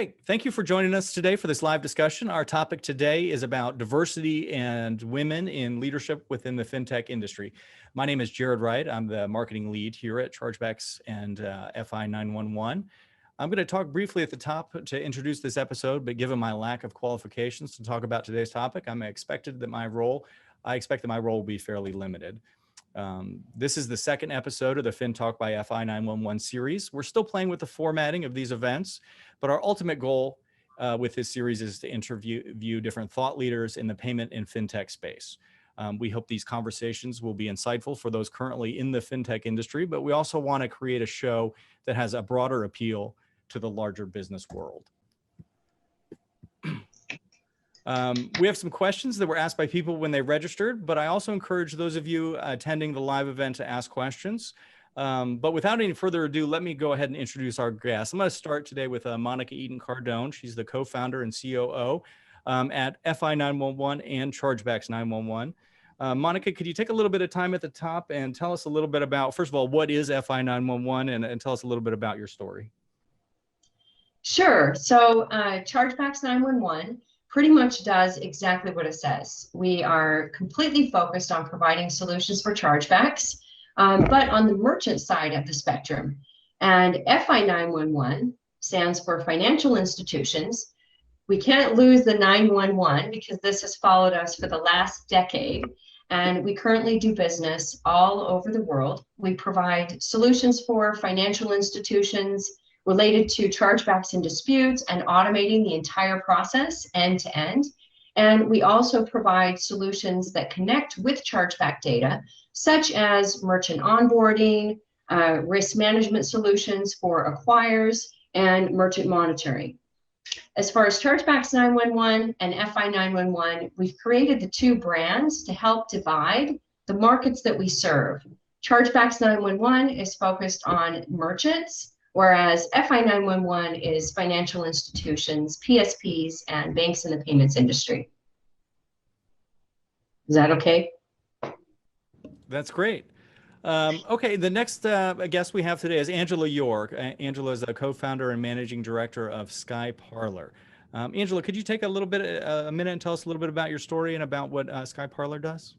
Okay, thank you for joining us today for this live discussion. Our topic today is about diversity and women in leadership within the fintech industry. My name is Jared Wright. I'm the marketing lead here at Chargebacks and Fi911. I'm going to talk briefly at the top to introduce this episode, but given my lack of qualifications to talk about today's topic, I expect that my role will be fairly limited. This is the second episode of the Fintalk by Fi911 series. We're still playing with the formatting of these events, but our ultimate goal with this series is to interview different thought leaders in the payment and fintech space. We hope these conversations will be insightful for those currently in the fintech industry, but we also want to create a show that has a broader appeal to the larger business world. We have some questions that were asked by people when they registered, but I also encourage those of you attending the live event to ask questions. But without any further ado, let me go ahead and introduce our guests. I'm going to start today with Monica Eaton-Cardone. She's the co-founder and COO at Fi911 and Chargebacks 911. Monica, could you take a little bit of time at the top and tell us a little bit about, first of all, what is Fi911 and tell us a little bit about your story? Sure. So Chargebacks 911 pretty much does exactly what it says. We are completely focused on providing solutions for chargebacks, but on the merchant side of the spectrum. And Fi911 stands for financial institutions. We can't lose the 911 because this has followed us for the last decade. And we currently do business all over the world. We provide solutions for financial institutions related to chargebacks and disputes and automating the entire process end to end. And we also provide solutions that connect with chargeback data, such as merchant onboarding, risk management solutions for acquirers, and merchant monitoring. As far as Chargebacks 911 and Fi911, we've created the two brands to help divide the markets that we serve. Chargebacks 911 is focused on merchants, whereas Fi911 is financial institutions, PSPs, and banks in the payments industry. Is that okay? That's great. Okay, the next guest we have today is Angela York. Angela is a co-founder and managing director of Sky Parlor. Angela, could you take a minute and tell us a little bit about your story and about what Sky Parlor does?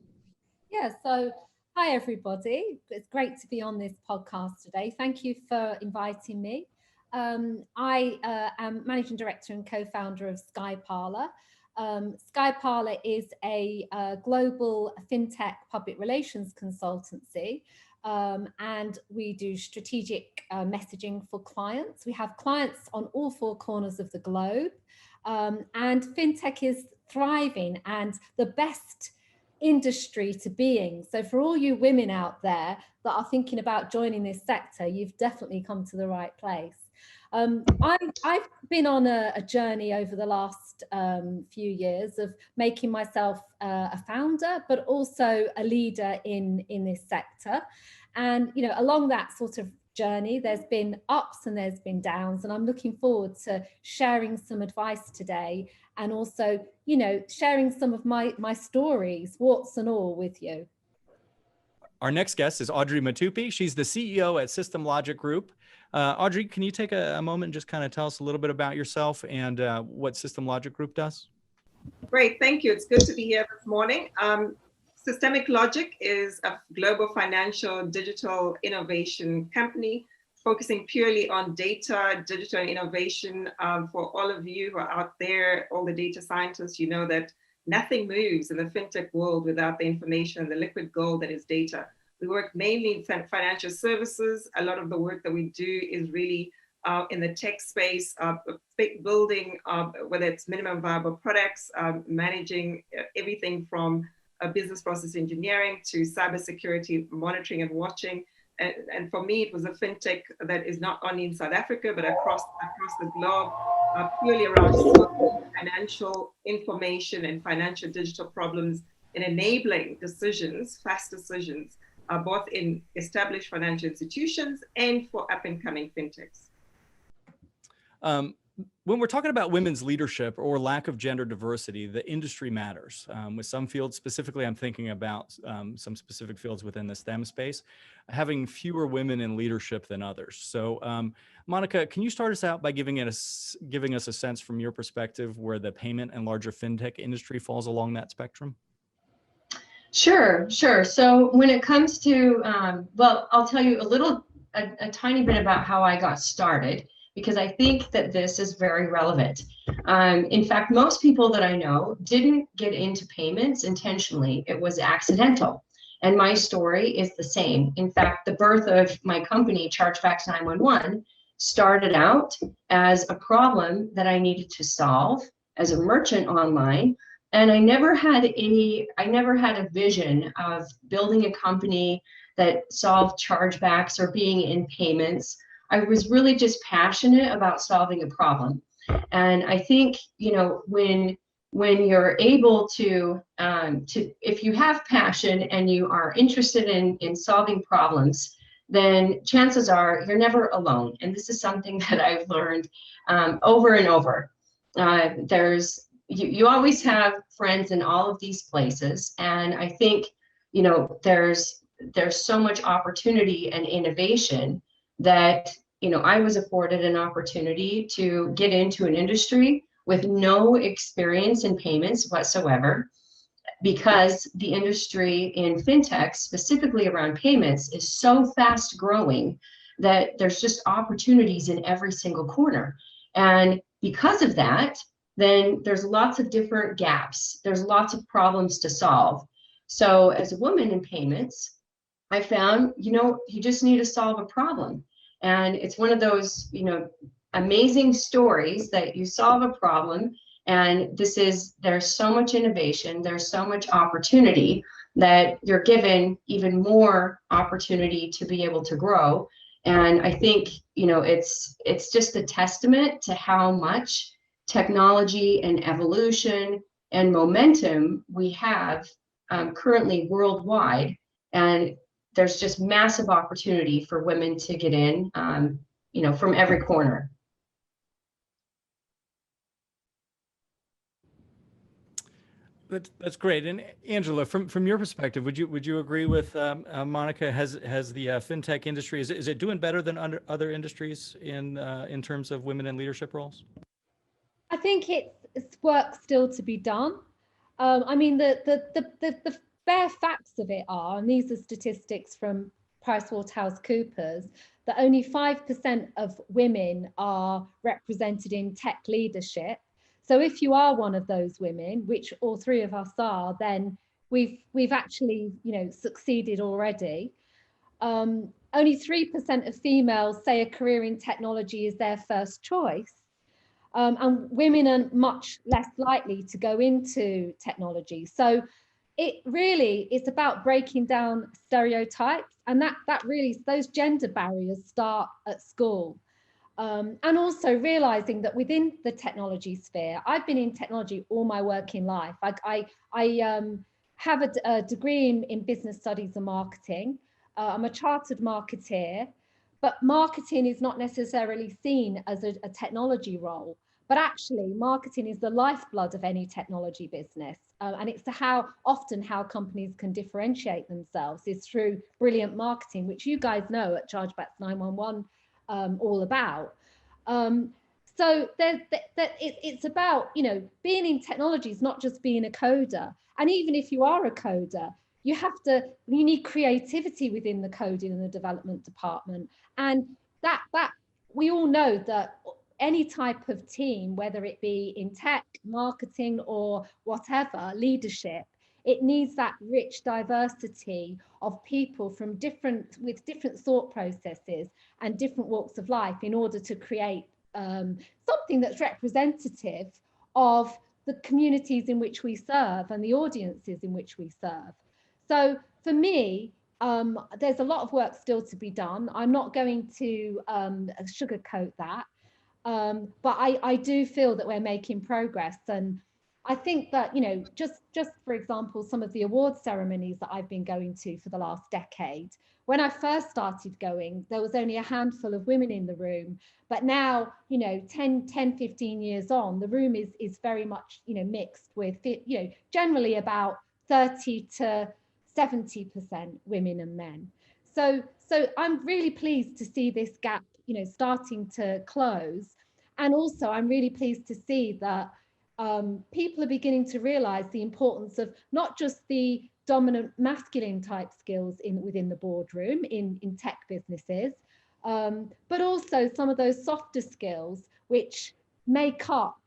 Yeah, so hi, everybody. It's great to be on this podcast today. Thank you for inviting me. I am managing director and co-founder of Sky Parlor. Sky Parlor is a global fintech public relations consultancy, and we do strategic messaging for clients. We have clients on all four corners of the globe, and fintech is thriving and the best industry to be in. So for all you women out there that are thinking about joining this sector, you've definitely come to the right place. I've been on a journey over the last few years of making myself a founder, but also a leader in this sector. And, you know, along that sort of journey, there's been ups and there's been downs, and I'm looking forward to sharing some advice today and also, you know, sharing some of my stories, warts and all, with you. Our next guest is Audrey Matupi. She's the CEO at System Logic Group. Audrey, can you take a moment and just kind of tell us a little bit about yourself and what System Logic Group does? Great, thank you. It's good to be here this morning. Systemic Logic is a global financial digital innovation company focusing purely on data, digital innovation. For all of you who are out there, all the data scientists, you know that nothing moves in the fintech world without the information, the liquid gold that is data. We work mainly in financial services. A lot of the work that we do is really in the tech space, building, whether it's minimum viable products, managing everything from business process engineering to cybersecurity monitoring and watching. And for me, it was a fintech that is not only in South Africa, but across the globe, purely around solving financial information and financial digital problems and enabling decisions, fast decisions, both in established financial institutions and for up and coming fintechs. When we're talking about women's leadership or lack of gender diversity, the industry matters. With some fields, specifically, I'm thinking about some specific fields within the STEM space, having fewer women in leadership than others. So, Monica, can you start us out by giving us a sense from your perspective where the payment and larger fintech industry falls along that spectrum? Sure. So when it comes to, well, I'll tell you a tiny bit about how I got started, because I think that this is very relevant. In fact, most people that I know didn't get into payments intentionally. It was accidental. And my story is the same. In fact, the birth of my company, Chargebacks 911, started out as a problem that I needed to solve as a merchant online. And I never had a vision of building a company that solved chargebacks or being in payments. I was really just passionate about solving a problem. And I think, you know, when you're able to if you have passion and you are interested in solving problems, then chances are you're never alone. And this is something that I've learned over and over. You always have friends in all of these places. And I think, you know, there's so much opportunity and innovation that, you know, I was afforded an opportunity to get into an industry with no experience in payments whatsoever, because the industry in fintech, specifically around payments, is so fast growing that there's just opportunities in every single corner. And because of that, then there's lots of different gaps. There's lots of problems to solve. So as a woman in payments, I found, you know, you just need to solve a problem. And it's one of those, you know, amazing stories that you solve a problem. And there's so much innovation, there's so much opportunity that you're given even more opportunity to be able to grow. And I think, you know, it's just a testament to how much technology and evolution and momentum we have currently worldwide. And there's just massive opportunity for women to get in, you know, from every corner. That's great. And Angela, from your perspective, would you agree with Monica? Has the fintech industry, is it doing better than other industries in terms of women in leadership roles? I think it's work still to be done. I mean, the bare facts of it are, and these are statistics from PricewaterhouseCoopers, that only 5% of women are represented in tech leadership. So if you are one of those women, which all three of us are, then we've actually, you know, succeeded already. Only 3% of females say a career in technology is their first choice. And women are much less likely to go into technology. So it really is about breaking down stereotypes, and that really, those gender barriers start at school. And also realizing that within the technology sphere, I've been in technology all my working life. I have a degree in business studies and marketing. I'm a chartered marketeer, but marketing is not necessarily seen as a technology role. But actually, marketing is the lifeblood of any technology business. And it's how companies can differentiate themselves is through brilliant marketing, which you guys know at Chargebacks 911 all about. So it's about, you know, being in technology is not just being a coder. And even if you are a coder, you need creativity within the coding and the development department. And that we all know that any type of team, whether it be in tech, marketing, or whatever, leadership, it needs that rich diversity of people from with different thought processes and different walks of life in order to create something that's representative of the communities in which we serve and the audiences in which we serve. So for me, there's a lot of work still to be done. I'm not going to sugarcoat that. But I do feel that we're making progress. And I think that, you know, just for example, some of the award ceremonies that I've been going to for the last decade, when I first started going, there was only a handful of women in the room. But now, you know, 10, 15 years on, the room is very much, you know, mixed with, you know, generally about 30 to 70% women and men. So I'm really pleased to see this gap, you know, starting to close. And also I'm really pleased to see that people are beginning to realize the importance of not just the dominant masculine type skills within the boardroom in tech businesses, but also some of those softer skills which make up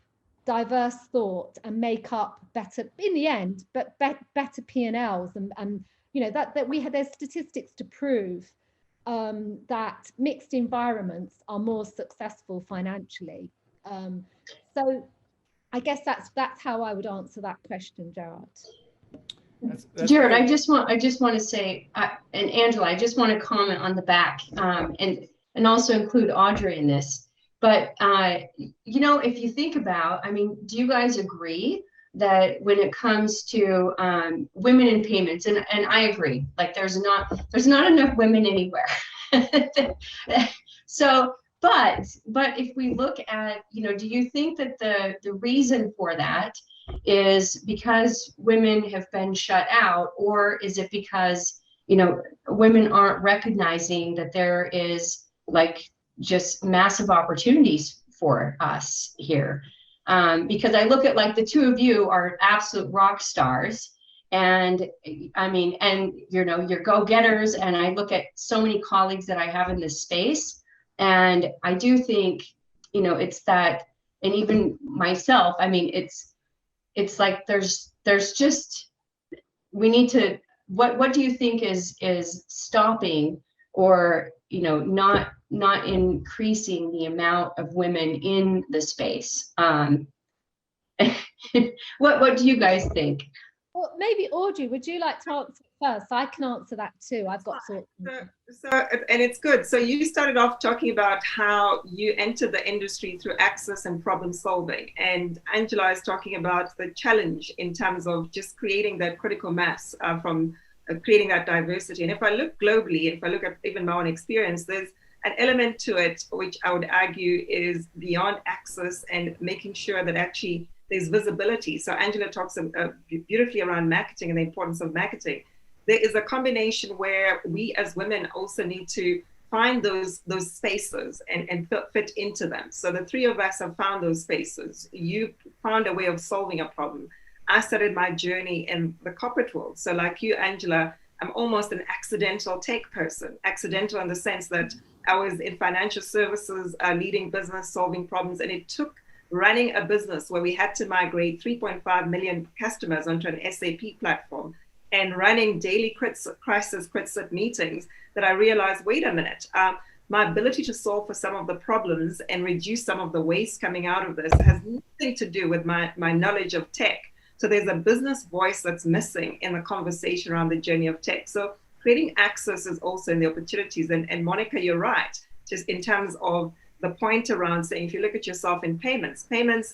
diverse thought and make up better, in the end, but better P&Ls, and you know that there's statistics to prove that mixed environments are more successful financially. So I guess that's how I would answer that question, Gerard. That's Jared, great. I just want to say, and Angela, I just want to comment on the back, and also include Audrey in this. But you know, if you think about, I mean, do you guys agree that when it comes to women in payments, and I agree, like there's not enough women anywhere. So, but if we look at, you know, do you think that the reason for that is because women have been shut out, or is it because, you know, women aren't recognizing that there is like just massive opportunities for us here? Because I look at, like, the two of you are absolute rock stars, and I mean, and you know, you're go-getters, and I look at so many colleagues that I have in this space, and I do think, you know, it's that, and even myself, I mean, it's like there's just, we need to, what do you think is stopping, or, you know, not increasing the amount of women in the space? What do you guys think? Well, maybe Audrey, would you like to answer first? I can answer that too. I've got thoughts. So, and it's good. So you started off talking about how you entered the industry through access and problem solving. And Angela is talking about the challenge in terms of just creating that critical mass from creating that diversity. And if I look globally, if I look at even my own experience, there's an element to it, which I would argue is beyond access and making sure that actually there's visibility. So Angela talks beautifully around marketing and the importance of marketing. There is a combination where we as women also need to find those spaces and fit into them. So the three of us have found those spaces. You found a way of solving a problem. I started my journey in the corporate world. So like you, Angela, I'm almost an accidental tech person. Accidental in the sense that I was in financial services, leading business, solving problems, and it took running a business where we had to migrate 3.5 million customers onto an SAP platform and running daily crisis meetings that I realized, wait a minute, my ability to solve for some of the problems and reduce some of the waste coming out of this has nothing to do with my knowledge of tech. So there's a business voice that's missing in the conversation around the journey of tech. So creating access is also in the opportunities. And Monica, you're right, just in terms of the point around saying, if you look at yourself in payments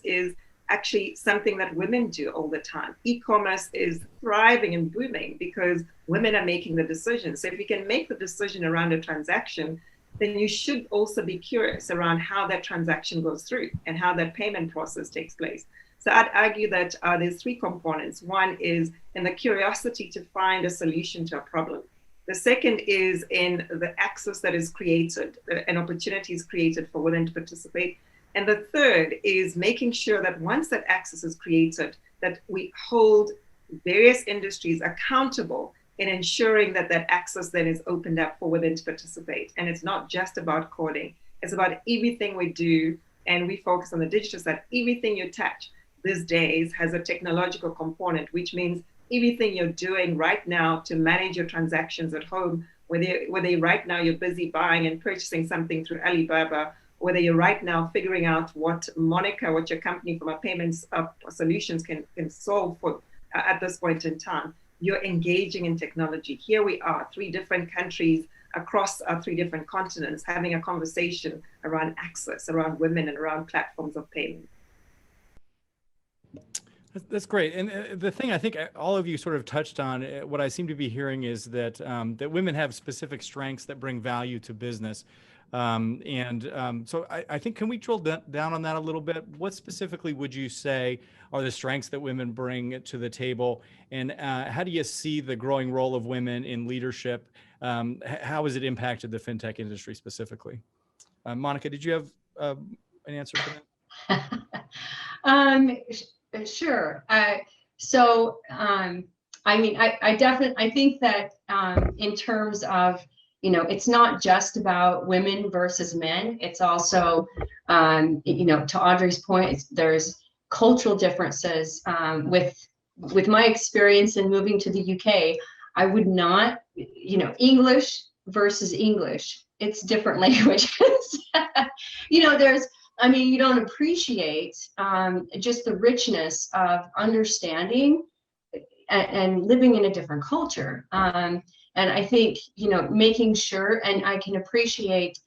is actually something that women do all the time. E-commerce is thriving and booming because women are making the decisions. So if you can make the decision around a transaction, then you should also be curious around how that transaction goes through and how that payment process takes place. So I'd argue that there's three components. One is in the curiosity to find a solution to a problem. The second is in the access that is created and opportunities created for women to participate. And the third is making sure that once that access is created, that we hold various industries accountable in ensuring that that access then is opened up for women to participate. And it's not just about coding. It's about everything we do. And we focus on the digital side. Everything you touch these days has a technological component, which means everything you're doing right now to manage your transactions at home, whether right now you're busy buying and purchasing something through Alibaba, whether you're right now figuring out what Monica, what your company from a payments solutions can solve for at this point in time, you're engaging in technology. Here we are, 3 different countries across 3 different continents, having a conversation around access, around women, and around platforms of payment. That's great. And the thing I think all of you sort of touched on, what I seem to be hearing is that that women have specific strengths that bring value to business. So I think, can we drill down on that a little bit? What specifically would you say are the strengths that women bring to the table? And how do you see the growing role of women in leadership? How has it impacted the fintech industry specifically? Monica, did you have an answer for that? Sure. I mean, I think that in terms of, it's not just about women versus men. It's also, to Audrey's point, there's cultural differences. With my experience in moving to the UK, I would not, English versus English, it's different languages. You don't appreciate just the richness of understanding and living in a different culture. And I think, making sure, and I can appreciate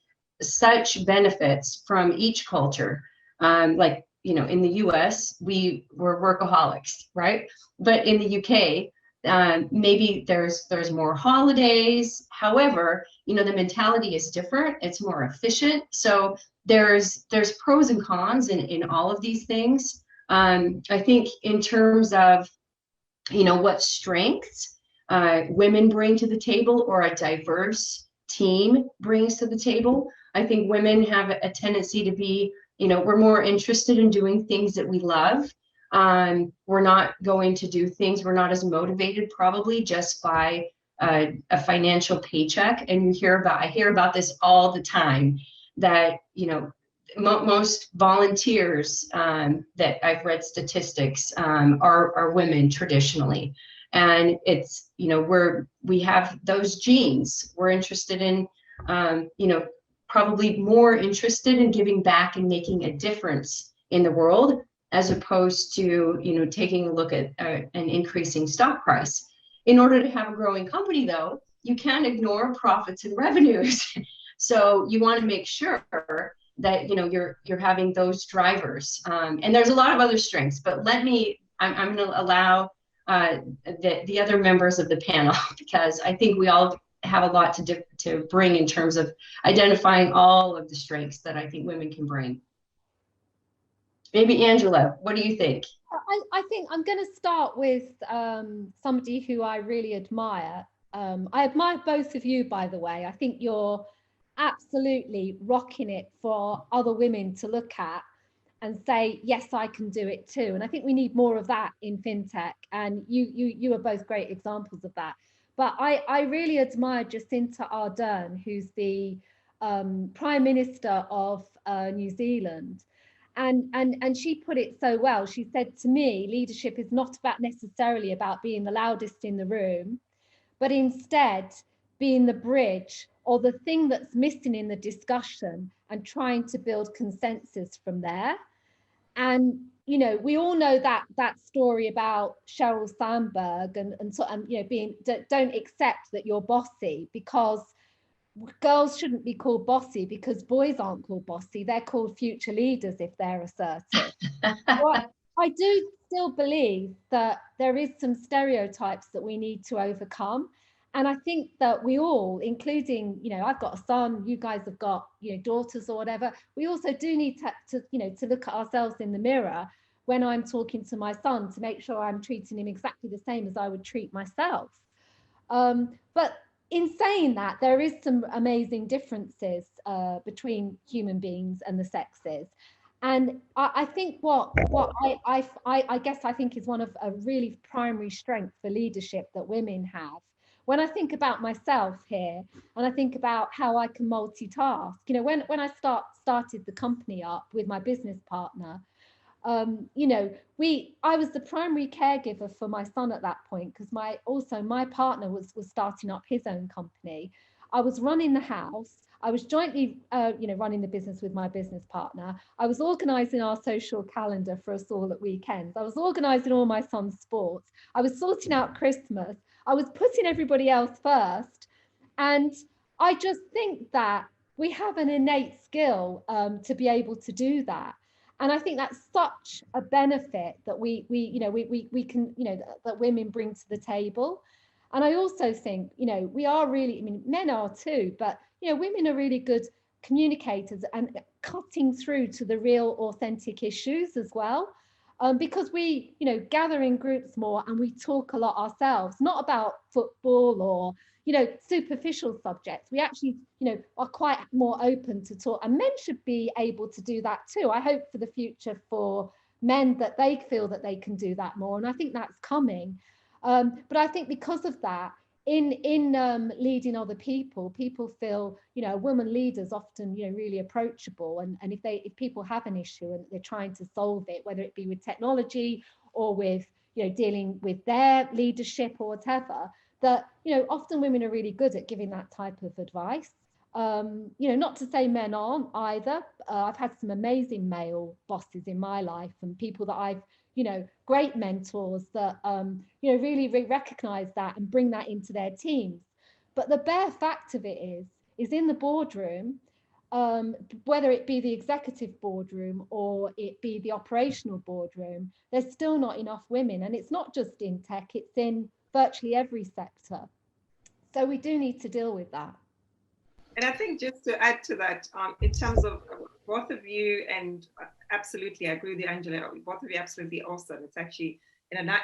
such benefits from each culture. In the US, we're workaholics, right? But in the UK, maybe there's more holidays. However, the mentality is different. It's more efficient. So there's pros and cons in all of these things. I think in terms of, what strengths women bring to the table, or a diverse team brings to the table, I think women have a tendency to be, we're more interested in doing things that we love. We're not going to do things, we're not as motivated probably just by a financial paycheck. And I hear about this all the time, that, most volunteers that I've read statistics are women traditionally. And it's, we have those genes. We're interested in, probably more interested in giving back and making a difference in the world, as opposed to, taking a look at an increasing stock price. In order to have a growing company, though, you can't ignore profits and revenues. So you want to make sure that, you're having those drivers. And there's a lot of other strengths, but I'm going to allow the other members of the panel, because I think we all have a lot to bring in terms of identifying all of the strengths that I think women can bring. Maybe Angela, what do you think? I think I'm going to start with somebody who I really admire. I admire both of you, by the way. I think you're absolutely rocking it for other women to look at and say, yes, I can do it too. And I think we need more of that in fintech. And you are both great examples of that. But I really admire Jacinta Ardern, who's the Prime Minister of New Zealand. And she put it so well. She said to me, leadership is not necessarily about being the loudest in the room, but instead being the bridge, or the thing that's missing in the discussion, and trying to build consensus from there. And we all know that story about Sheryl Sandberg and being, don't accept that you're bossy, because girls shouldn't be called bossy, because boys aren't called bossy, they're called future leaders if they're assertive. Well, I do still believe that there is some stereotypes that we need to overcome. And I think that we all, including, I've got a son, you guys have got, daughters or whatever, we also do need to look at ourselves in the mirror when I'm talking to my son, to make sure I'm treating him exactly the same as I would treat myself. But in saying that, there is some amazing differences between human beings and the sexes. And I think what I guess I think is one of a really primary strength for leadership that women have. When I think about myself here, and I think about how I can multitask, when I started the company up with my business partner, I was the primary caregiver for my son at that point, because my partner was starting up his own company. I was running the house. I was jointly, running the business with my business partner. I was organising our social calendar for us all at weekends. I was organising all my son's sports. I was sorting out Christmas. I was putting everybody else first. And I just think that we have an innate skill to be able to do that. And I think that's such a benefit that we can, that women bring to the table. And I also think, we are really, I mean, men are too, but, women are really good communicators and cutting through to the real authentic issues as well. Because we, gather in groups more and we talk a lot ourselves, not about football or, superficial subjects. We actually, are quite more open to talk, and men should be able to do that too. I hope for the future for men that they feel that they can do that more. And I think that's coming. But I think because of that, in leading other people feel, a woman leader is often, really approachable. And if people have an issue and they're trying to solve it, whether it be with technology or with, dealing with their leadership or whatever, that, often women are really good at giving that type of advice. Not to say men aren't either. I've had some amazing male bosses in my life, and people that I've, great mentors that, really recognize that and bring that into their teams. But the bare fact of it is in the boardroom, whether it be the executive boardroom or it be the operational boardroom, there's still not enough women. And it's not just in tech, it's in virtually every sector. So we do need to deal with that. And I think just to add to that, in terms of both of you, and absolutely, I agree with you, Angela, both of you absolutely awesome. It's actually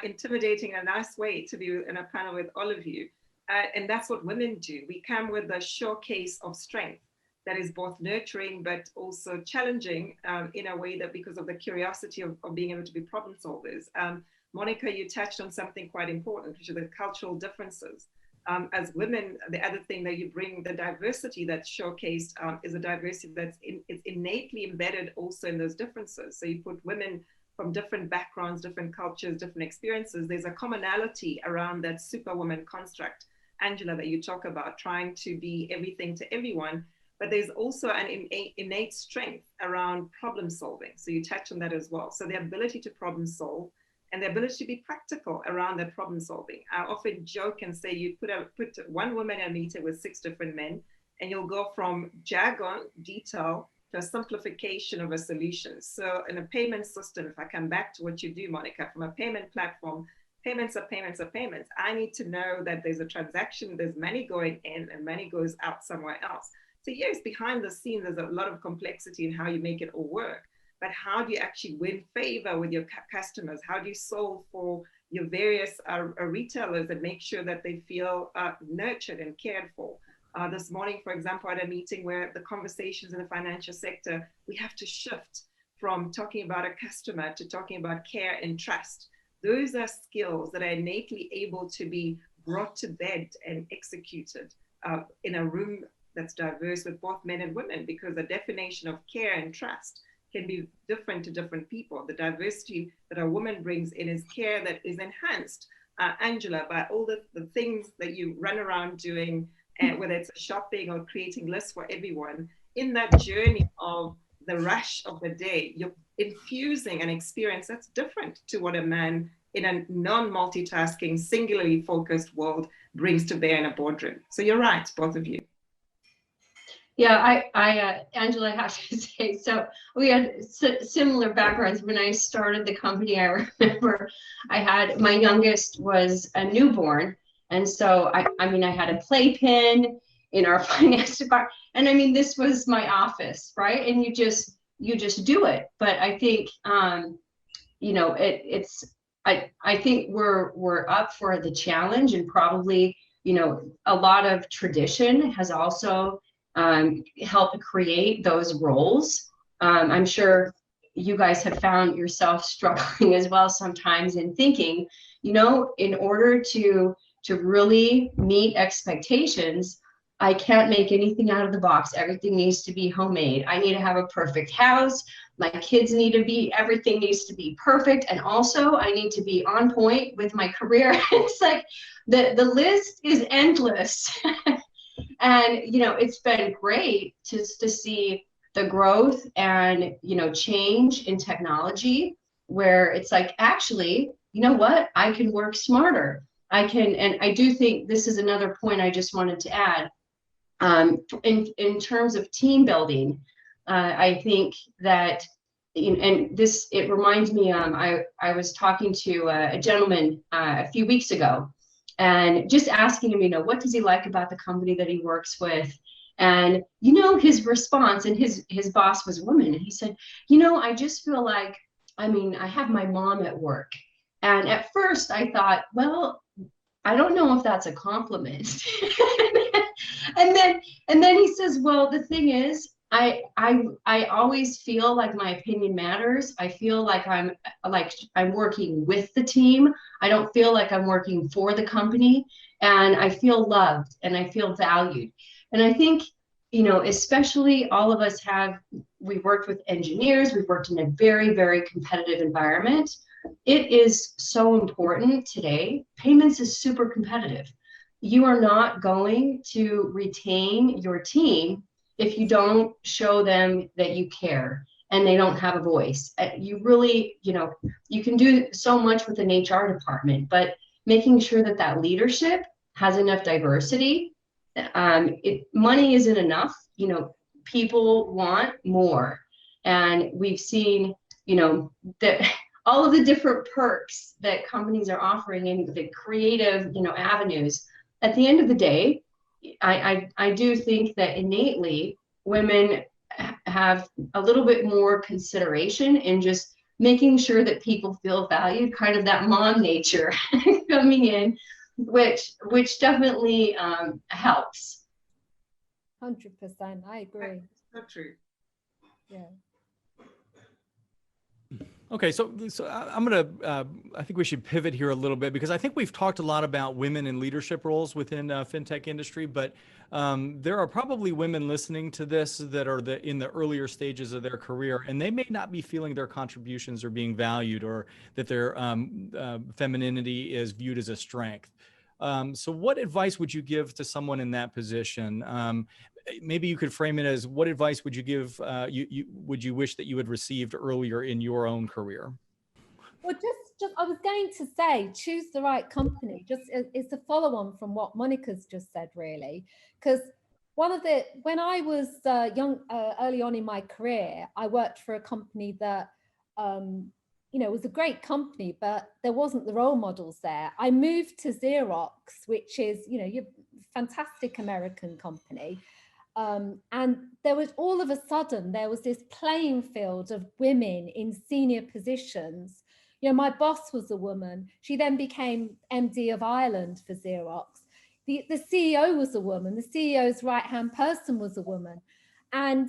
intimidating in a nice way to be in a panel with all of you. And that's what women do. We come with a showcase of strength that is both nurturing, but also challenging in a way that, because of the curiosity of being able to be problem solvers. Monica, you touched on something quite important, which are the cultural differences. As women, the other thing that you bring, the diversity that's showcased, is a diversity that's it's innately embedded also in those differences. So you put women from different backgrounds, different cultures, different experiences. There's a commonality around that superwoman construct, Angela, that you talk about, trying to be everything to everyone. But there's also an innate strength around problem solving. So you touch on that as well. So the ability to problem solve, and the ability to be practical around that problem solving. I often joke and say you put one woman in a meeting with 6 different men, and you'll go from jargon, detail, to a simplification of a solution. So in a payment system, if I come back to what you do, Monica, from a payment platform, payments are payments are payments. I need to know that there's a transaction, there's money going in and money goes out somewhere else. So yes, behind the scenes, there's a lot of complexity in how you make it all work. But how do you actually win favor with your customers? How do you solve for your various retailers and make sure that they feel nurtured and cared for? This morning, for example, I had a meeting where the conversations in the financial sector, we have to shift from talking about a customer to talking about care and trust. Those are skills that are innately able to be brought to bed and executed in a room that's diverse with both men and women, because the definition of care and trust can be different to different people. The diversity that a woman brings in is care that is enhanced, Angela, by all the things that you run around doing, whether it's shopping or creating lists for everyone. In that journey of the rush of the day, you're infusing an experience that's different to what a man in a non-multitasking, singularly focused world brings to bear in a boardroom. So you're right, both of you. Yeah, Angela, I have to say, so we had similar backgrounds. When I started the company, I remember my youngest was a newborn. And so, I mean, I had a playpen in our finance department. And I mean, this was my office, right? And you just do it. But I think, I think we're up for the challenge, and probably, a lot of tradition has also help create those roles. I'm sure you guys have found yourself struggling as well sometimes in thinking, in order to really meet expectations, I can't make anything out of the box. Everything needs to be homemade. I need to have a perfect house. My kids everything needs to be perfect. And also I need to be on point with my career. It's like the list is endless. And, it's been great just to see the growth and, change in technology, where it's like, actually, you know what? I can work smarter. And I do think this is another point I just wanted to add. In terms of team building, I think that, and this, it reminds me, I was talking to a gentleman a few weeks ago, and just asking him, what does he like about the company that he works with? And, his response, and his boss was a woman, and he said, I just feel like, I have my mom at work. And at first I thought, well, I don't know if that's a compliment. and then he says, well, the thing is, I always feel like my opinion matters. I feel like I'm working with the team. I don't feel like I'm working for the company, and I feel loved and I feel valued. And I think, especially all of us we worked with engineers, we've worked in a very, very competitive environment. It is so important today. Payments is super competitive. You are not going to retain your team if you don't show them that you care and they don't have a voice. You really, you can do so much with an HR department, but making sure that leadership has enough diversity. Money isn't enough. People want more. And we've seen, that all of the different perks that companies are offering in the creative, avenues. At the end of the day, I do think that innately women have a little bit more consideration in just making sure that people feel valued, kind of that mom nature coming in, which definitely helps. 100%, I agree. So true. Yeah. Okay, so I'm gonna, I think we should pivot here a little bit, because I think we've talked a lot about women in leadership roles within fintech industry, but there are probably women listening to this that are in the earlier stages of their career, and they may not be feeling their contributions are being valued, or that their femininity is viewed as a strength. So what advice would you give to someone in that position? Maybe you could frame it as, what advice would you give, would you wish that you had received earlier in your own career? Well, just I was going to say, choose the right company. It's a follow on from what Monica's just said, really, because when I was early on in my career, I worked for a company that, was a great company, but there wasn't the role models there. I moved to Xerox, which is, a fantastic American company. And there was all of a sudden, there was this playing field of women in senior positions. My boss was a woman. She then became MD of Ireland for Xerox. The CEO was a woman. The CEO's right-hand person was a woman. And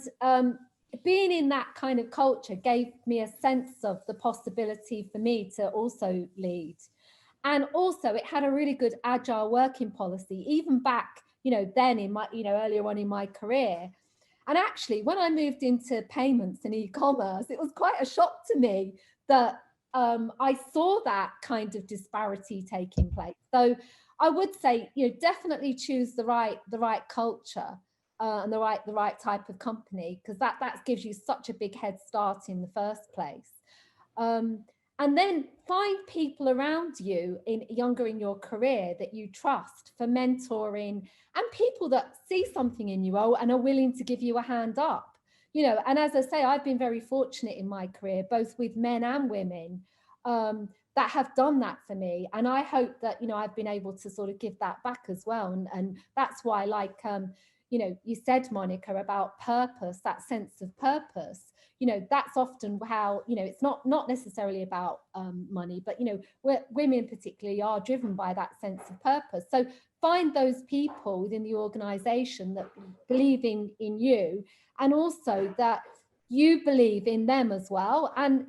being in that kind of culture gave me a sense of the possibility for me to also lead. And also it had a really good agile working policy, even back then in my, earlier on in my career. And actually, when I moved into payments and e-commerce, it was quite a shock to me that I saw that kind of disparity taking place. So I would say, definitely choose the right culture and the right type of company, because that gives you such a big head start in the first place. And then find people around you younger in your career that you trust for mentoring, and people that see something in you and are willing to give you a hand up. And as I say, I've been very fortunate in my career, both with men and women, that have done that for me. And I hope that, I've been able to sort of give that back as well. And that's why, like, you said, Monica, about purpose, that sense of purpose. That's often how, it's not necessarily about money, but, women particularly are driven by that sense of purpose. So find those people within the organization that believe in you, and also that you believe in them as well. And,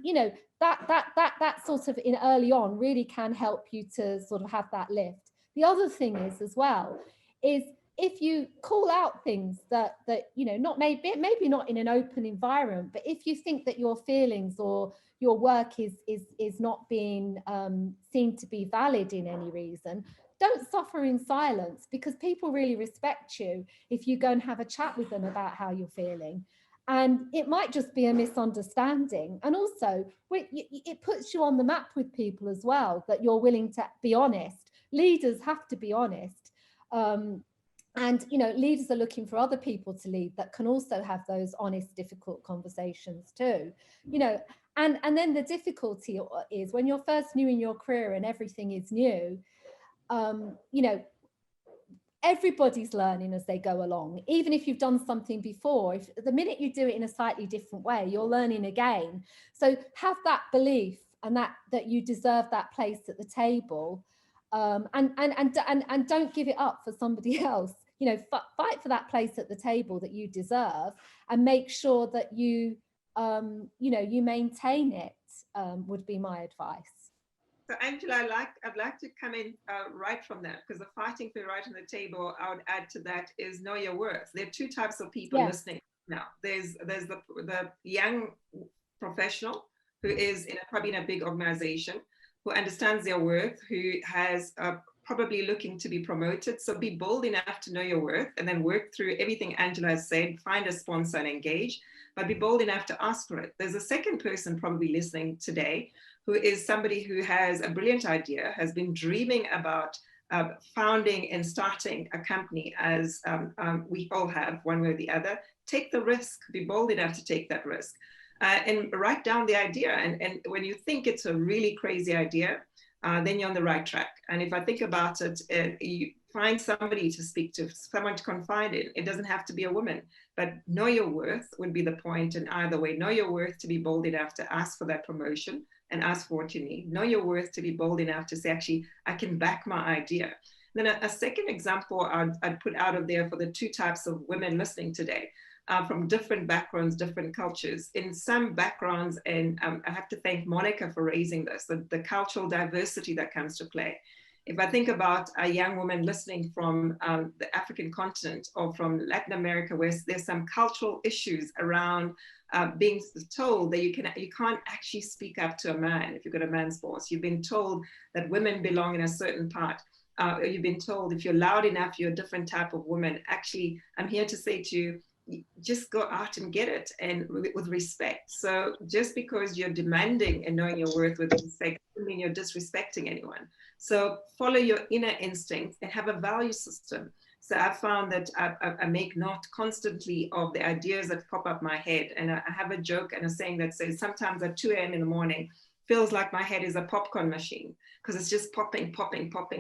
that sort of in early on really can help you to sort of have that lift. The other thing is as well, is if you call out things that not maybe not in an open environment, but if you think that your feelings or your work is not being seen to be valid in any reason, don't suffer in silence, because people really respect you if you go and have a chat with them about how you're feeling. And it might just be a misunderstanding. And also it puts you on the map with people as well, that you're willing to be honest. Leaders have to be honest. And, you know, leaders are looking for other people to lead that can also have those honest, difficult conversations too, you know. And then the difficulty is when you're first new in your career and everything is new, you know, everybody's learning as they go along. Even if you've done something before, if the minute you do it in a slightly different way, you're learning again. So have that belief and that you deserve that place at the table, and don't give it up for somebody else. You know, fight for that place at the table that you deserve, and make sure that you know, you maintain it, would be my advice. So Angela, I'd like to come in right from that, because the fighting for right on the table, I would add to that, is know your worth. There are two types of people listening now. There's the young professional who is probably in a big organization, who understands their worth, who has probably looking to be promoted. So be bold enough to know your worth, and then work through everything Angela has said, find a sponsor and engage, but be bold enough to ask for it. There's a second person probably listening today, who is somebody who has a brilliant idea, has been dreaming about founding and starting a company, as we all have, one way or the other. Take the risk, be bold enough to take that risk, and write down the idea. And when you think it's a really crazy idea, then you're on the right track. And if I think about it, you find somebody to speak to, someone to confide in. It doesn't have to be a woman, but know your worth would be the point. And either way, know your worth to be bold enough to ask for that promotion and ask for what you need. Know your worth to be bold enough to say, actually, I can back my idea. Then a second example I'd put out of there for the two types of women listening today, from different backgrounds, different cultures. In some backgrounds, and I have to thank Monica for raising this, the cultural diversity that comes to play. If I think about a young woman listening from the African continent or from Latin America, where there's some cultural issues around being told that you can't actually speak up to a man if you've got a man's boss. You've been told that women belong in a certain part. You've been told if you're loud enough, you're a different type of woman. Actually, I'm here to say to you, just go out and get it, and with respect. So just because you're demanding and knowing your worth with respect doesn't mean you're disrespecting anyone. So follow your inner instinct and have a value system. So I've found that I make note constantly of the ideas that pop up my head. And I have a joke and a saying that says, sometimes at 2 a.m. in the morning, feels like my head is a popcorn machine, because it's just popping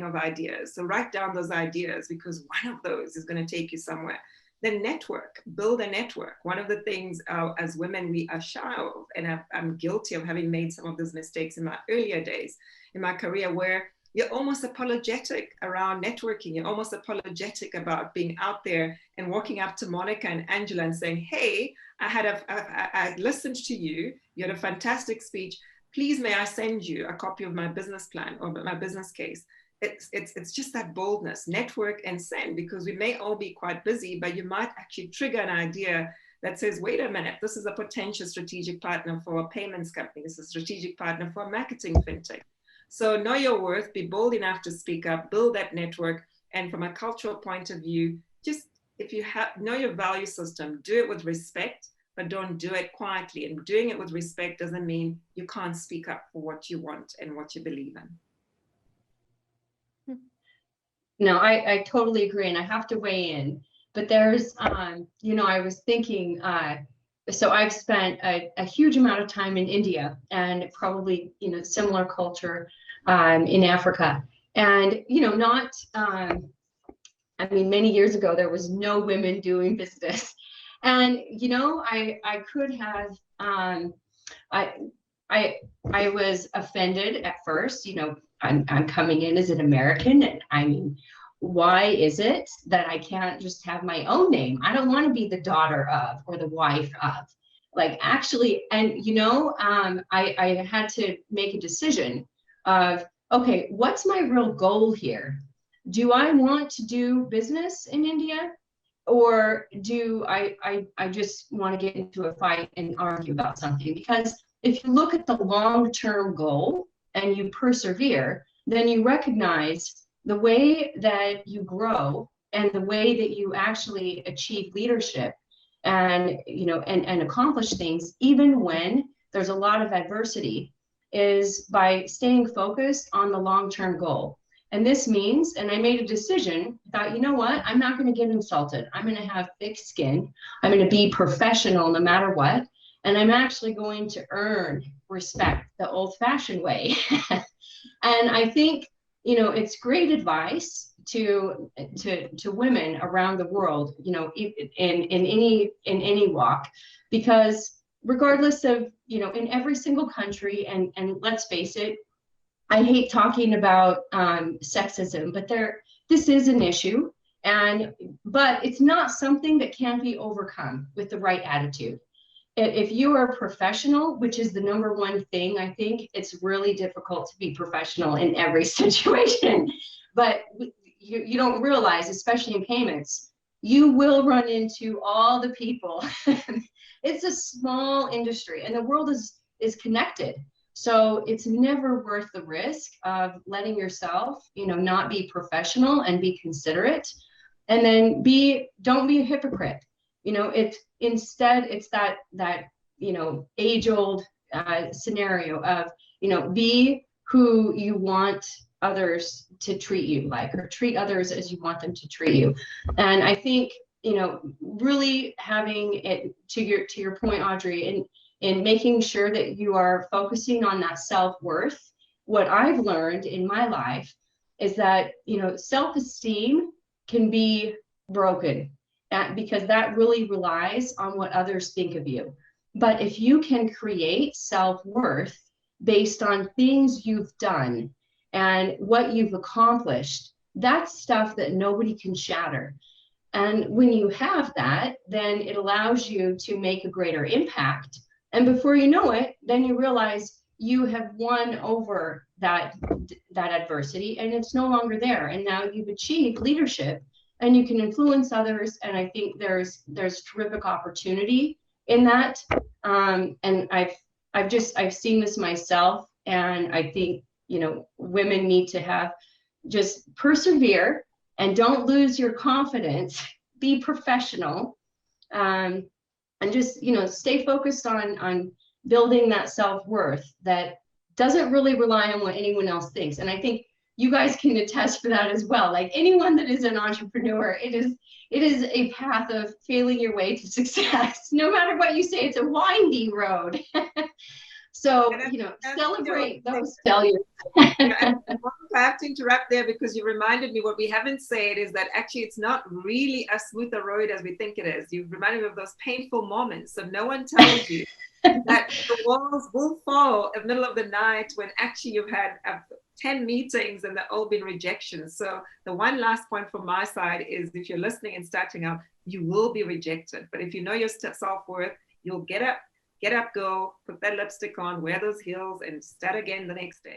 of ideas. So write down those ideas, because one of those is going to take you somewhere. Then network, build a network. One of the things as women we are shy of, and I'm guilty of having made some of those mistakes in my earlier days in my career, where you're almost apologetic around networking. You're almost apologetic about being out there and walking up to Monica and Angela and saying, hey, I listened to you. You had a fantastic speech. Please, may I send you a copy of my business plan or my business case? It's just that boldness, network and send, because we may all be quite busy, but you might actually trigger an idea that says, wait a minute, this is a potential strategic partner for a payments company. This is a strategic partner for a marketing fintech. So know your worth, be bold enough to speak up, build that network. And from a cultural point of view, just if you know your value system, do it with respect, but don't do it quietly. And doing it with respect doesn't mean you can't speak up for what you want and what you believe in. No, I totally agree, and I have to weigh in. But there's, you know, I was thinking, so I've spent a huge amount of time in India, and probably, you know, similar culture in Africa. And, you know, not, I mean, many years ago, there was no women doing business. And, you know, I could have, I was offended at first. You know, I'm coming in as an American, and I mean, why is it that I can't just have my own name? I don't want to be the daughter of or the wife of, like, actually. And, you know, I had to make a decision of, okay, what's my real goal here? Do I want to do business in India? Or do I just want to get into a fight and argue about something? Because if you look at the long-term goal and you persevere, then you recognize the way that you grow and the way that you actually achieve leadership and, you know, and accomplish things, even when there's a lot of adversity, is by staying focused on the long-term goal. And this means, and I made a decision, thought, you know what, I'm not going to get insulted. I'm going to have thick skin. I'm going to be professional no matter what. And I'm actually going to earn respect the old-fashioned way. And I think, you know, it's great advice to women around the world, you know, in any walk, because regardless of, you know, in every single country, and let's face it, I hate talking about sexism, but this is an issue, but it's not something that can be overcome with the right attitude. If you are a professional, which is the number one thing, I think it's really difficult to be professional in every situation. But you don't realize, especially in payments, you will run into all the people. It's a small industry, and the world is connected. So it's never worth the risk of letting yourself, you know, not be professional and be considerate, and then don't be a hypocrite. You know, instead it's that you know, age-old scenario of, you know, be who you want others to treat you like, or treat others as you want them to treat you. And I think, you know, really having it to your point, Audrey, in making sure that you are focusing on that self-worth. What I've learned in my life is that, you know, self-esteem can be broken, because that really relies on what others think of you. But if you can create self-worth based on things you've done and what you've accomplished, that's stuff that nobody can shatter. And when you have that, then it allows you to make a greater impact. And before you know it, then you realize you have won over that adversity, and it's no longer there. And now you've achieved leadership, and you can influence others. And I think there's terrific opportunity in that. And I've seen this myself, and I think, you know, women need to just persevere and don't lose your confidence, be professional, and just, you know, stay focused on building that self-worth that doesn't really rely on what anyone else thinks. And I think you guys can attest for that as well. Like anyone that is an entrepreneur, it is a path of failing your way to success. No matter what you say, it's a windy road. So, you know, celebrate those failures. I have to interrupt there, because you reminded me, what we haven't said is that actually it's not really as smooth a road as we think it is. You reminded me of those painful moments. So no one tells you that the walls will fall in the middle of the night when actually you've had 10 meetings and they've all been rejections. So the one last point from my side is, if you're listening and starting out, you will be rejected. But if you know your self-worth, you'll get up, go, put that lipstick on, wear those heels, and start again the next day.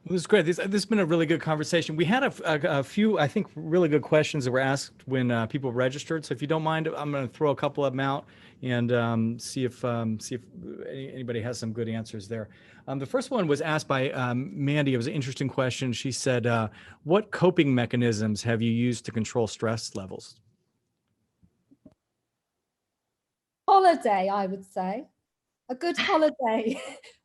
It was great. This has been a really good conversation. We had a few, I think, really good questions that were asked when people registered. So if you don't mind, I'm going to throw a couple of them out and see if anybody has some good answers there. The first one was asked by Mandy. It was an interesting question. She said, what coping mechanisms have you used to control stress levels? Holiday, I would say. A good holiday.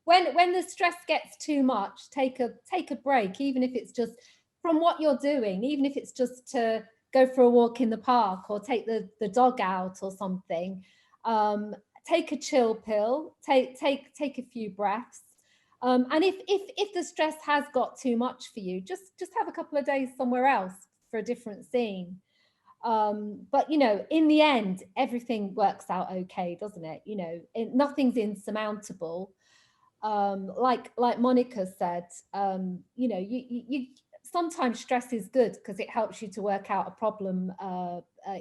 When the stress gets too much, take a break, even if it's just from what you're doing, even if it's just to go for a walk in the park or take the dog out or something. Take a chill pill, take a few breaths. And if the stress has got too much for you, just have a couple of days somewhere else for a different scene. But, you know, in the end, everything works out okay, doesn't it? You know, nothing's insurmountable. Like Monica said, you know, you sometimes stress is good because it helps you to work out a problem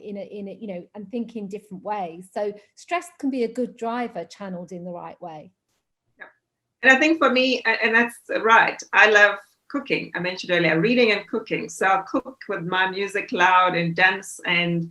in a you know, and think in different ways. So stress can be a good driver channeled in the right way. Yeah. And I think for me, and that's right, I love cooking. I mentioned earlier, reading and cooking. So I'll cook with my music loud and dance and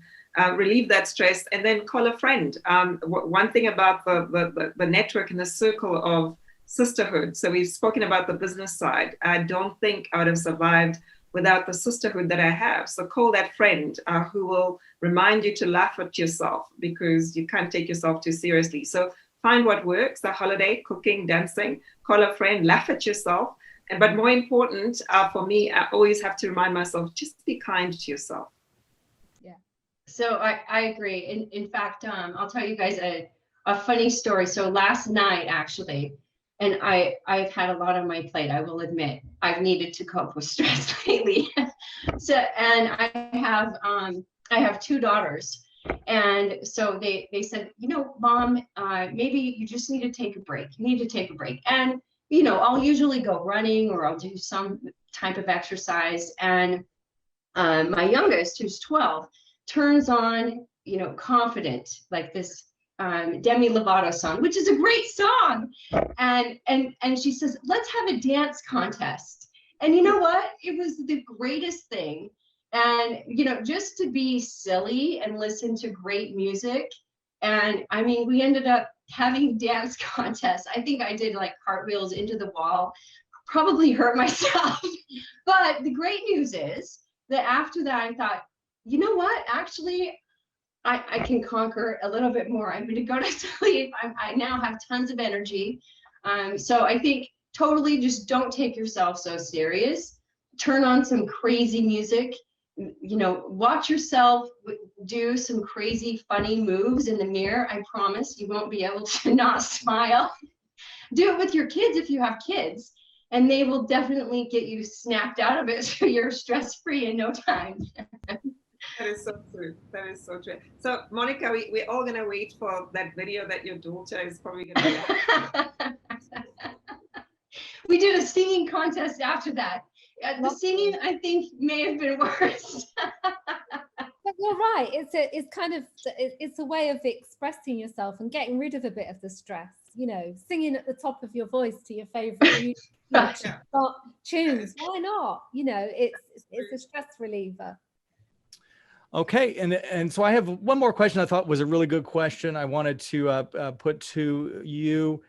relieve that stress, and then call a friend. One thing about the network and the circle of sisterhood. So we've spoken about the business side. I don't think I would have survived without the sisterhood that I have. So call that friend who will remind you to laugh at yourself, because you can't take yourself too seriously. So find what works, a holiday, cooking, dancing, call a friend, laugh at yourself, But more important for me, I always have to remind myself, just be kind to yourself. Yeah. So I agree. In fact, I'll tell you guys a funny story. So last night, actually, and I've had a lot on my plate, I will admit. I've needed to cope with stress lately. So, and I have two daughters. And so they said, you know, Mom, maybe you just need to take a break. You need to take a break. And, you know, I'll usually go running or I'll do some type of exercise. And my youngest, who's 12, turns on, you know, Confident, like this Demi Lovato song, which is a great song. And she says, let's have a dance contest. And you know what? It was the greatest thing. And, you know, just to be silly and listen to great music. And I mean, we ended up having dance contests. I think I did like cartwheels into the wall, probably hurt myself. But the great news is that after that, I thought, you know what? Actually, I can conquer a little bit more. I'm going to go to sleep. I now have tons of energy. So I think totally just don't take yourself so serious. Turn on some crazy music. You know, watch yourself do some crazy, funny moves in the mirror. I promise you won't be able to not smile. Do it with your kids if you have kids, and they will definitely get you snapped out of it so you're stress-free in no time. That is so true. That is so true. So, Monica, we're all going to wait for that video that your daughter is probably going to We did a singing contest after that. The singing, I think, may have been worse. But you're right. It's a way of expressing yourself and getting rid of a bit of the stress. You know, singing at the top of your voice to your favorite tunes. Why not? You know, it's a stress reliever. Okay, and so I have one more question I thought was a really good question I wanted to put to you.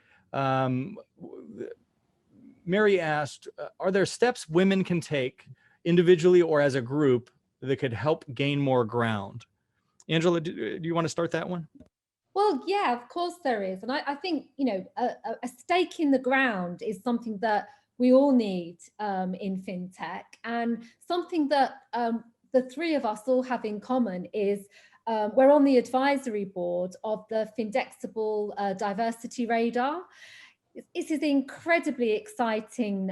Mary asked, are there steps women can take individually or as a group that could help gain more ground? Angela, do you want to start that one? Well, yeah, of course there is. And I think, you know, a stake in the ground is something that we all need in fintech, and something that the three of us all have in common is we're on the advisory board of the Findexable Diversity Radar. This is an incredibly exciting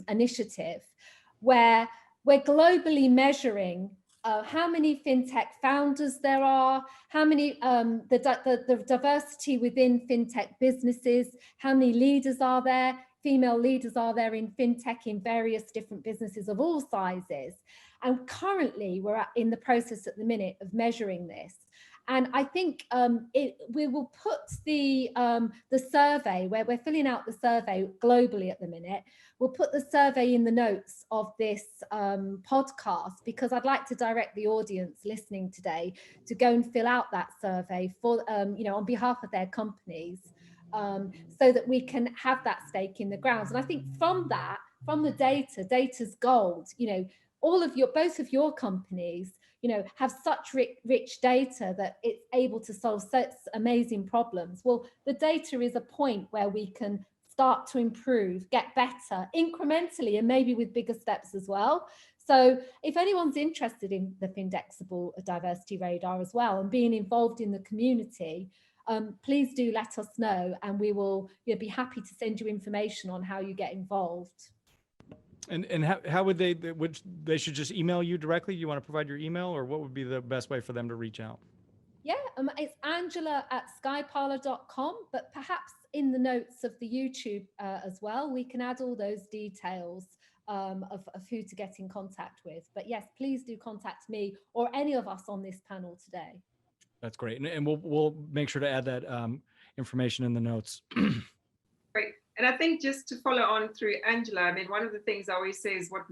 initiative where we're globally measuring how many fintech founders there are, how many the diversity within fintech businesses, how many leaders are there, female leaders are there in fintech in various different businesses of all sizes. And currently we're in the process at the minute of measuring this. And I think we will put the survey, where we're filling out the survey globally at the minute, we'll put the survey in the notes of this podcast, because I'd like to direct the audience listening today to go and fill out that survey for, you know, on behalf of their companies, so that we can have that stake in the ground. And I think from that, from the data's gold. You know, both of your companies, you know, have such rich data that it's able to solve such amazing problems. Well, the data is a point where we can start to improve, get better incrementally, and maybe with bigger steps as well. So if anyone's interested in the Findexable Diversity Radar as well and being involved in the community, please do let us know, and we will, you know, be happy to send you information on how you get involved. And how would they should just email you directly? You want to provide your email, or what would be the best way for them to reach out? Yeah, it's angela@skyparlour.com, but perhaps in the notes of the YouTube as well, we can add all those details of who to get in contact with. But yes, please do contact me or any of us on this panel today. That's great. And we'll make sure to add that information in the notes. Great. And I think just to follow on through Angela, I mean, one of the things I always say is what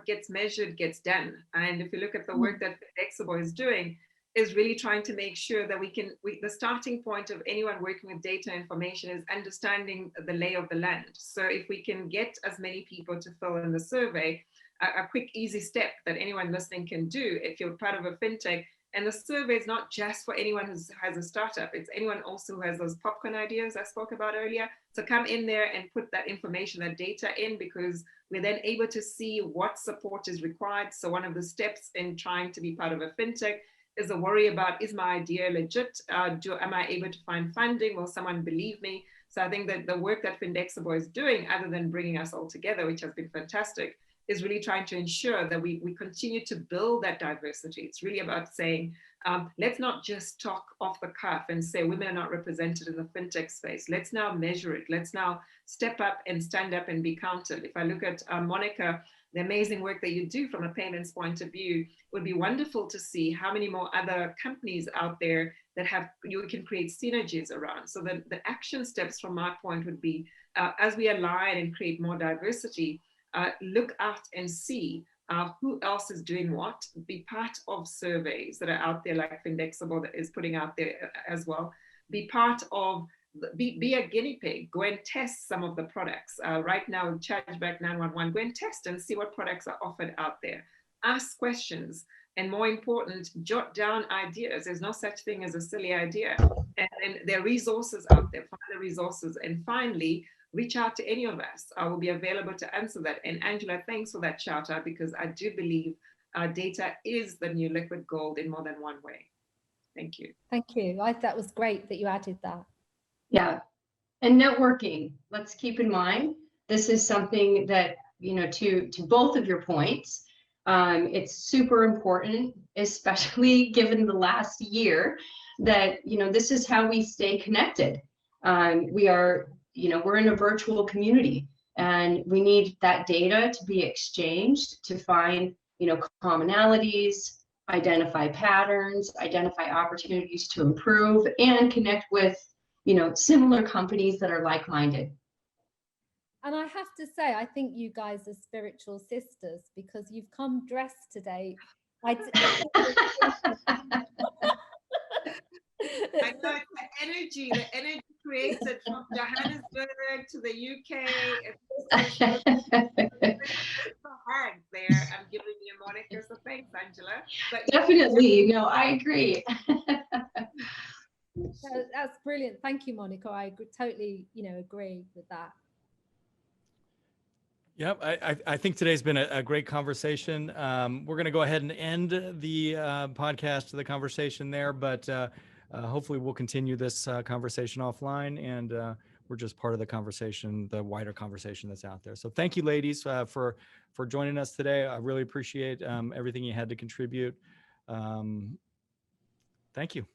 gets measured gets done. And if you look at the work that Findexable is doing, is really trying to make sure that the starting point of anyone working with data information is understanding the lay of the land. So if we can get as many people to fill in the survey, a quick, easy step that anyone listening can do, if you're part of a fintech, And the survey is not just for anyone who has a startup. It's anyone also who has those popcorn ideas I spoke about earlier. So come in there and put that information, that data in, because we're then able to see what support is required. So one of the steps in trying to be part of a fintech is the worry about, is my idea legit? Am I able to find funding? Will someone believe me? So I think that the work that Findexable is doing, other than bringing us all together, which has been fantastic, is really trying to ensure that we continue to build that diversity. It's really about saying, let's not just talk off the cuff and say women are not represented in the fintech space. Let's now measure it. Let's now step up and stand up and be counted. If I look at Monica, the amazing work that you do from a payments point of view, it would be wonderful to see how many more other companies out there that you can create synergies around. So the action steps from my point would be, as we align and create more diversity, look out and see who else is doing what, be part of surveys that are out there like Findexable that is putting out there as well, be part of, be a guinea pig, go and test some of the products. Right now with Chargeback 911, go and test and see what products are offered out there. Ask questions, and more important, jot down ideas. There's no such thing as a silly idea. And there are resources out there, find the resources. And finally, reach out to any of us. I will be available to answer that. And Angela, thanks for that shout out, because I do believe data is the new liquid gold in more than one way. Thank you. Thank you. That was great that you added that. Yeah. And networking, let's keep in mind, this is something that, to both of your points, it's super important, especially given the last year, that, this is how we stay connected. We're in a virtual community, and we need that data to be exchanged to find, commonalities, identify patterns, identify opportunities to improve, and connect with, similar companies that are like-minded. And I have to say, I think you guys are spiritual sisters, because you've come dressed today. I know it's the energy created from Johannesburg to the UK. It's the hag there. I'm giving you Monica, so thanks, Angela. But Definitely, I agree. So that's brilliant. Thank you, Monica. I totally, agree with that. Yep, I think today's been a great conversation. We're going to go ahead and end the podcast, the conversation there, but hopefully we'll continue this conversation offline, and we're just part of the conversation, the wider conversation that's out there. So thank you, ladies, for joining us today. I really appreciate everything you had to contribute. Thank you.